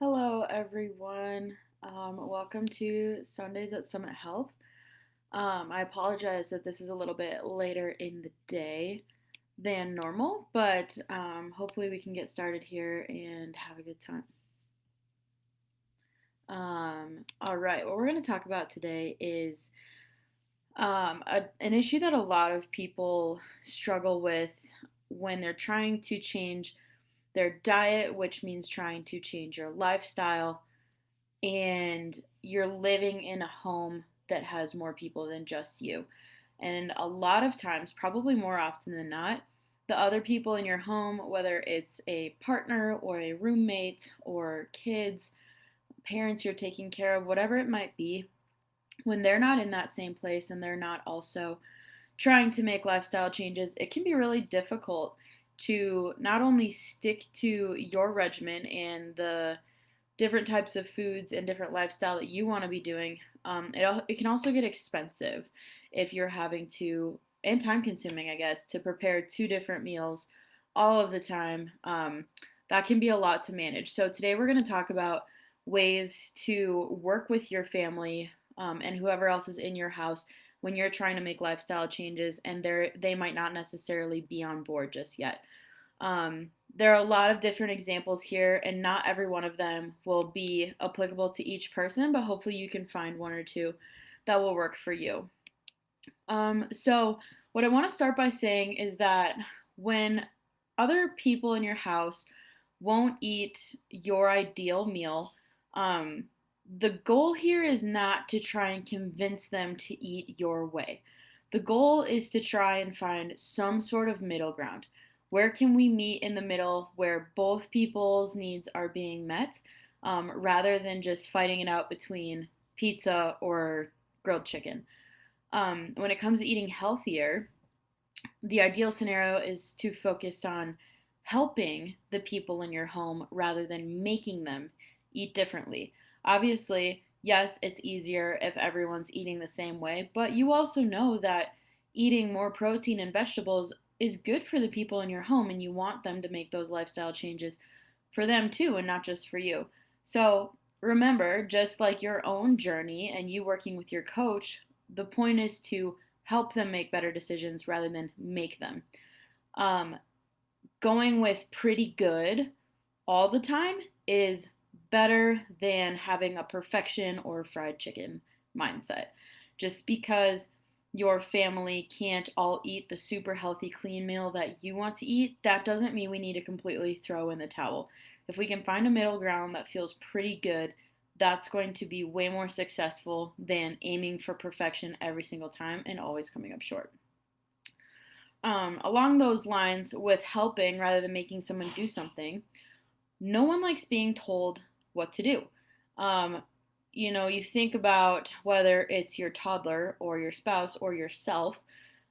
Hello, everyone. Welcome to Sundays at Summit Health. I apologize that this is a little bit later in the day than normal, but hopefully we can get started here and have a good time. All right, what we're going to talk about today is an issue that a lot of people struggle with when they're trying to change their diet, which means trying to change your lifestyle and you're living in a home that has more people than just you. And a lot of times, probably more often than not, the other people in your home, whether it's a partner or a roommate or kids, parents you're taking care of, whatever it might be, when they're not in that same place and they're not also trying to make lifestyle changes, it can be really difficult to not only stick to your regimen and the different types of foods and different lifestyle that you want to be doing. It can also get expensive if you're having to, and time consuming, I guess, to prepare two different meals all of the time. That can be a lot to manage. So today we're going to talk about ways to work with your family and whoever else is in your house when you're trying to make lifestyle changes and they might not necessarily be on board just yet. There are a lot of different examples here, and not every one of them will be applicable to each person, but hopefully you can find one or two that will work for you. So, what I want to start by saying is that when other people in your house won't eat your ideal meal, um, the goal here is not to try and convince them to eat your way. The goal is to try and find some sort of middle ground. Where can we meet in the middle where both people's needs are being met rather than just fighting it out between pizza or grilled chicken? When it comes to eating healthier, the ideal scenario is to focus on helping the people in your home rather than making them eat differently. Obviously, yes, it's easier if everyone's eating the same way, but you also know that eating more protein and vegetables is good for the people in your home, and you want them to make those lifestyle changes for them too, and not just for you. So remember, just like your own journey and you working with your coach, the point is to help them make better decisions rather than make them. Um, Going with pretty good all the time is better than having a perfection or fried chicken mindset. Just because your family can't all eat the super healthy, clean meal that you want to eat, that doesn't mean we need to completely throw in the towel. If we can find a middle ground that feels pretty good, that's going to be way more successful than aiming for perfection every single time and always coming up short. Along those lines, with helping rather than making someone do something, no one likes being told what to do. Um, you think about whether it's your toddler or your spouse or yourself,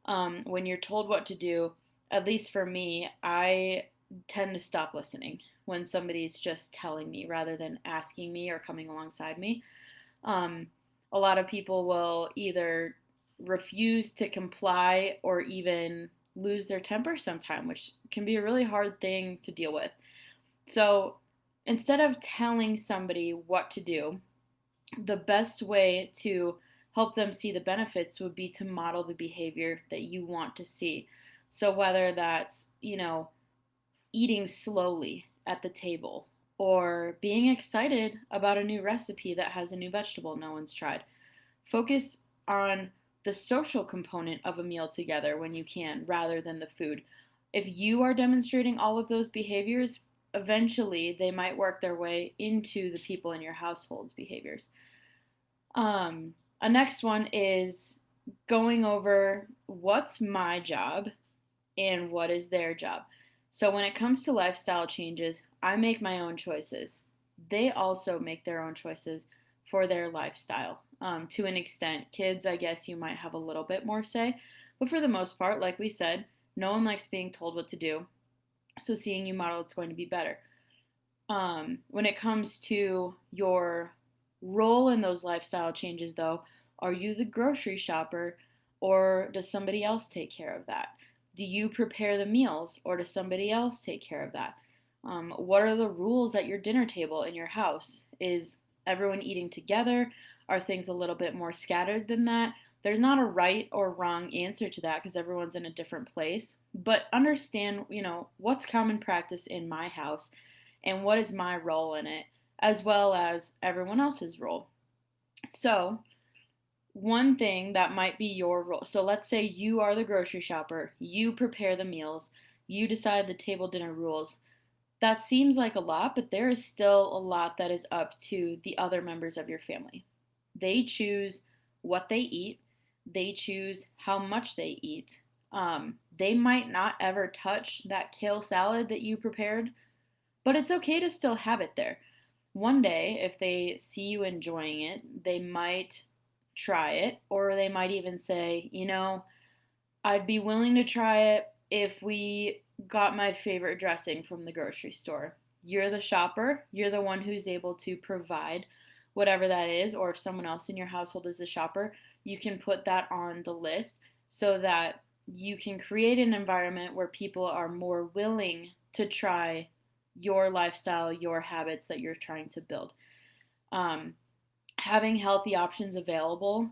when you're told what to do, at least for me, I tend to stop listening when somebody's just telling me rather than asking me or coming alongside me. Um, a lot of people will either refuse to comply or even lose their temper sometime, which can be a really hard thing to deal with. So instead of telling somebody what to do, the best way to help them see the benefits would be to model the behavior that you want to see. So whether that's, eating slowly at the table or being excited about a new recipe that has a new vegetable no one's tried. Focus on the social component of a meal together when you can rather than the food. If you are demonstrating all of those behaviors, eventually they might work their way into the people in your household's behaviors. A next one is going over what's my job and what is their job. So when it comes to lifestyle changes, I make my own choices. They also make their own choices for their lifestyle. To an extent, kids, I guess you might have a little bit more say, but for the most part, like we said, no one likes being told what to do. So seeing you model, it's going to be better. When it comes to your role in those lifestyle changes, though, are you the grocery shopper or does somebody else take care of that? Do you prepare the meals or does somebody else take care of that? What are the rules at your dinner table in your house? Is everyone eating together? Are things a little bit more scattered than that? There's not a right or wrong answer to that because everyone's in a different place. But understand, what's common practice in my house and what is my role in it, as well as everyone else's role. So, one thing that might be your role. So, let's say you are the grocery shopper, you prepare the meals, you decide the table dinner rules. That seems like a lot, but there is still a lot that is up to the other members of your family. They choose what they eat, they choose how much they eat. They might not ever touch that kale salad that you prepared, but it's okay to still have it there. One day, if they see you enjoying it, they might try it, or they might even say, I'd be willing to try it if we got my favorite dressing from the grocery store. You're the shopper, you're the one who's able to provide whatever that is, or if someone else in your household is a shopper, you can put that on the list so that you can create an environment where people are more willing to try your lifestyle, your habits that you're trying to build. Um, Having healthy options available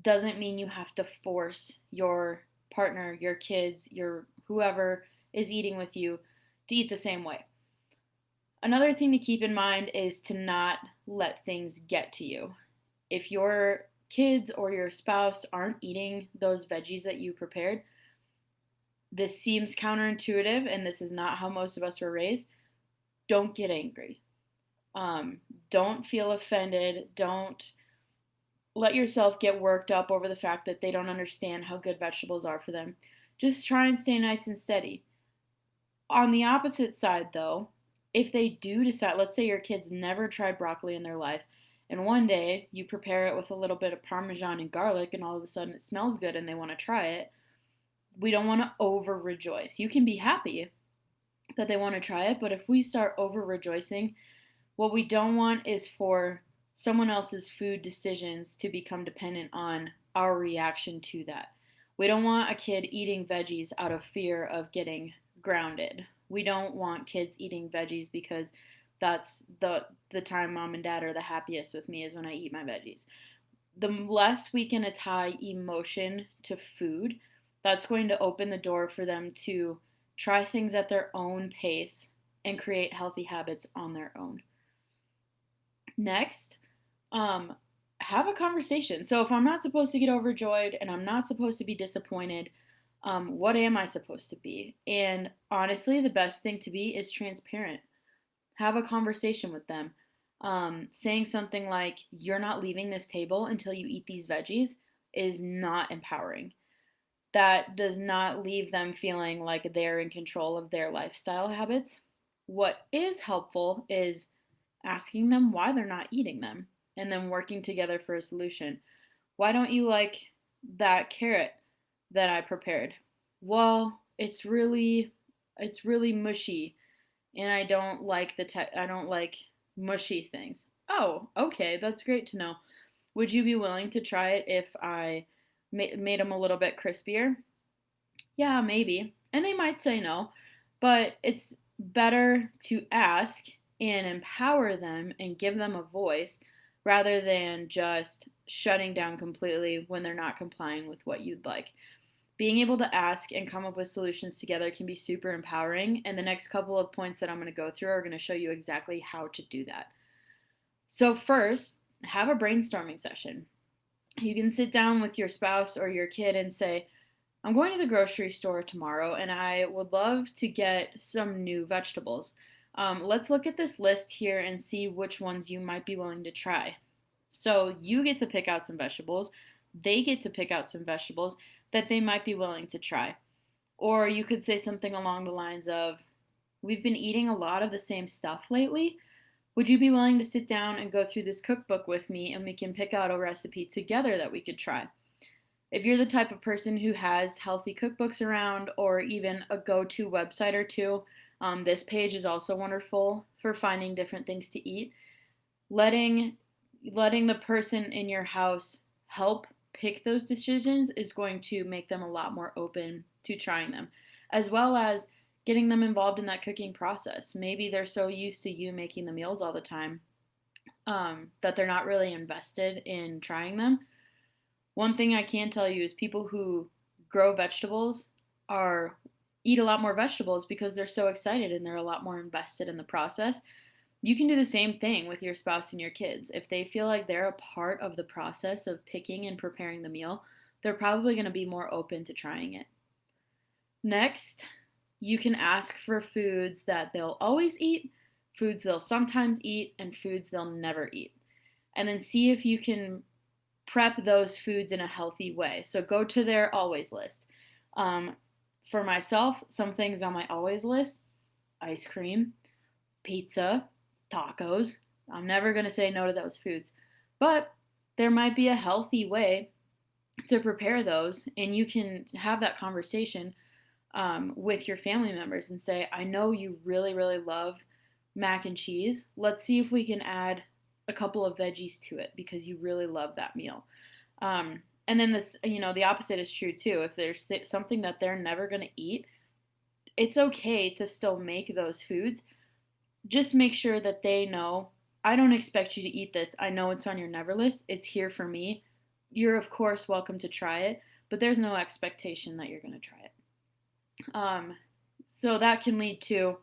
doesn't mean you have to force your partner, your kids, your whoever is eating with you to eat the same way. Another thing to keep in mind is to not let things get to you. If your kids or your spouse aren't eating those veggies that you prepared, this seems counterintuitive and this is not how most of us were raised. Don't get angry. Don't feel offended. Don't let yourself get worked up over the fact that they don't understand how good vegetables are for them. Just try and stay nice and steady. On the opposite side, though, if they do decide, let's say your kids never tried broccoli in their life, and one day you prepare it with a little bit of Parmesan and garlic, and all of a sudden it smells good and they want to try it, we don't want to over rejoice. You can be happy that they want to try it, but if we start over rejoicing, what we don't want is for someone else's food decisions to become dependent on our reaction to that. We don't want a kid eating veggies out of fear of getting grounded. We don't want kids eating veggies because that's the time mom and dad are the happiest with me is when I eat my veggies. The less we can tie emotion to food, that's going to open the door for them to try things at their own pace and create healthy habits on their own. Next, um, have a conversation. So if I'm not supposed to get overjoyed and I'm not supposed to be disappointed, what am I supposed to be? And honestly, the best thing to be is transparent. Have a conversation with them. Saying something like, "You're not leaving this table until you eat these veggies," is not empowering. That does not leave them feeling like they're in control of their lifestyle habits. What is helpful is asking them why they're not eating them and then working together for a solution. Why don't you like that carrot that I prepared? Well, it's really mushy and I don't like I don't like mushy things. Oh, okay, that's great to know. Would you be willing to try it if I made them a little bit crispier? Yeah, maybe. And they might say no, but it's better to ask and empower them and give them a voice rather than just shutting down completely when they're not complying with what you'd like. Being able to ask and come up with solutions together can be super empowering, and the next couple of points that I'm going to go through are going to show you exactly how to do that. So, first, have a brainstorming session. You can sit down with your spouse or your kid and say, I'm going to the grocery store tomorrow and I would love to get some new vegetables. Let's look at this list here and see which ones you might be willing to try. So you get to pick out some vegetables, they get to pick out some vegetables that they might be willing to try. Or you could say something along the lines of, we've been eating a lot of the same stuff lately. Would you be willing to sit down and go through this cookbook with me and we can pick out a recipe together that we could try? If you're the type of person who has healthy cookbooks around or even a go to website or two, this page is also wonderful for finding different things to eat. Letting letting the person in your house help pick those decisions is going to make them a lot more open to trying them, as well as getting them involved in that cooking process. Maybe they're so used to you making the meals all the time that they're not really invested in trying them. One thing I can tell you is people who grow vegetables are eat a lot more vegetables because they're so excited and they're a lot more invested in the process. You can do the same thing with your spouse and your kids. If they feel like they're a part of the process of picking and preparing the meal, they're probably going to be more open to trying it. Next, you can ask for foods that they'll always eat, foods they'll sometimes eat, and foods they'll never eat. And then see if you can prep those foods in a healthy way. So go to their always list. Um, for myself, some things on my always list: ice cream, pizza, tacos. I'm never going to say no to those foods. But there might be a healthy way to prepare those, and you can have that conversation with your family members and say, I know you really, really love mac and cheese. Let's see if we can add a couple of veggies to it because you really love that meal. And then this, the opposite is true too. If there's something that they're never going to eat, it's okay to still make those foods. Just make sure that they know, I don't expect you to eat this. I know it's on your never list. It's here for me. You're, of course, welcome to try it, but there's no expectation that you're going to try it. So that can lead to,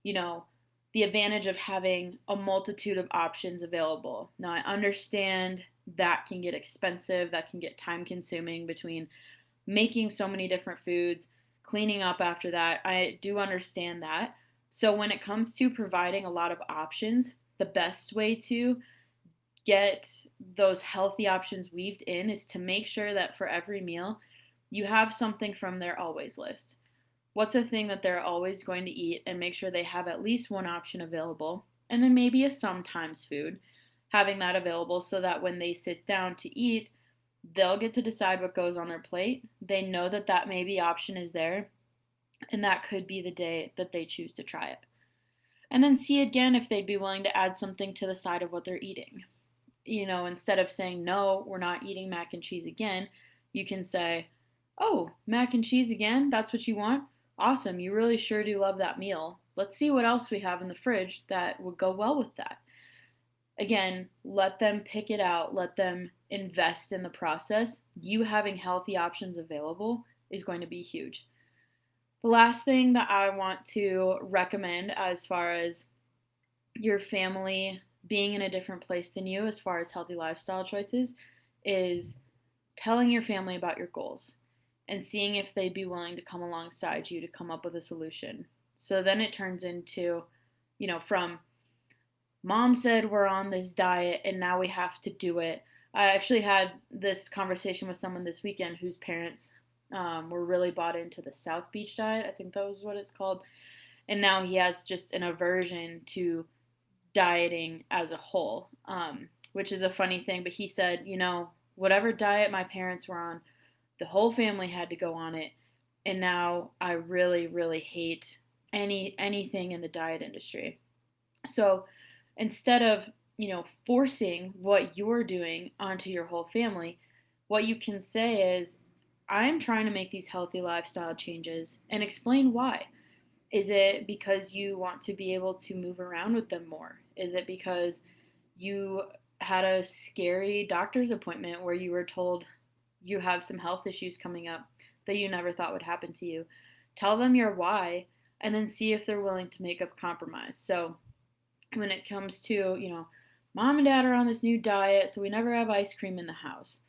you know, the advantage of having a multitude of options available. Now, I understand that can get expensive, that can get time consuming between making so many different foods, cleaning up after that. I do understand that. So, when it comes to providing a lot of options, the best way to get those healthy options weaved in is to make sure that for every meal, you have something from their always list. What's a thing that they're always going to eat, and make sure they have at least one option available. And then maybe a sometimes food, having that available so that when they sit down to eat, they'll get to decide what goes on their plate. They know that that maybe option is there, and that could be the day that they choose to try it. And then see again if they'd be willing to add something to the side of what they're eating. Instead of saying, no, we're not eating mac and cheese again, you can say, oh, mac and cheese again? That's what you want? Awesome, you really sure do love that meal. Let's see what else we have in the fridge that would go well with that. Again, let them pick it out, let them invest in the process. You having healthy options available is going to be huge. The last thing that I want to recommend as far as your family being in a different place than you as far as healthy lifestyle choices is telling your family about your goals and seeing if they'd be willing to come alongside you to come up with a solution. So then it turns into, from mom said we're on this diet and now we have to do it. I actually had this conversation with someone this weekend whose parents were really bought into the South Beach diet. I think that was what it's called. And now he has just an aversion to dieting as a whole, which is a funny thing. But he said, whatever diet my parents were on, the whole family had to go on it. And now I really, really hate anything in the diet industry. So instead of, forcing what you're doing onto your whole family, what you can say is, I'm trying to make these healthy lifestyle changes, and explain why. Is it because you want to be able to move around with them more? Is it because you had a scary doctor's appointment where you were told you have some health issues coming up that you never thought would happen to you? Tell them your why, and then see if they're willing to make a compromise. So when it comes to, mom and dad are on this new diet, so we never have ice cream in the house.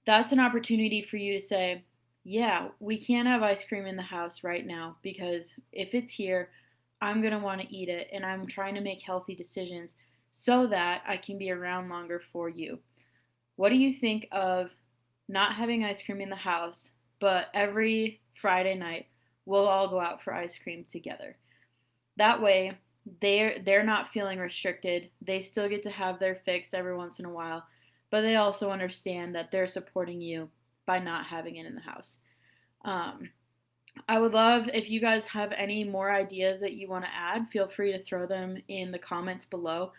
That's an opportunity for you to say, yeah, we can't have ice cream in the house right now because if it's here, I'm going to want to eat it, and I'm trying to make healthy decisions so that I can be around longer for you. What do you think of not having ice cream in the house, but every Friday night we'll all go out for ice cream together? That way, they're not feeling restricted. They still get to have their fix every once in a while, but they also understand that they're supporting you by not having it in the house. I would love if you guys have any more ideas that you want to add. Feel free to throw them in the comments below.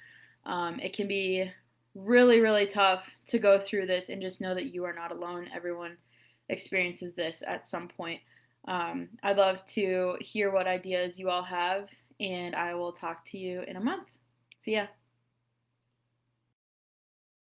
It can be really, really tough to go through this and just know that you are not alone. Everyone experiences this at some point. I'd love to hear what ideas you all have, and I will talk to you in a month. See ya.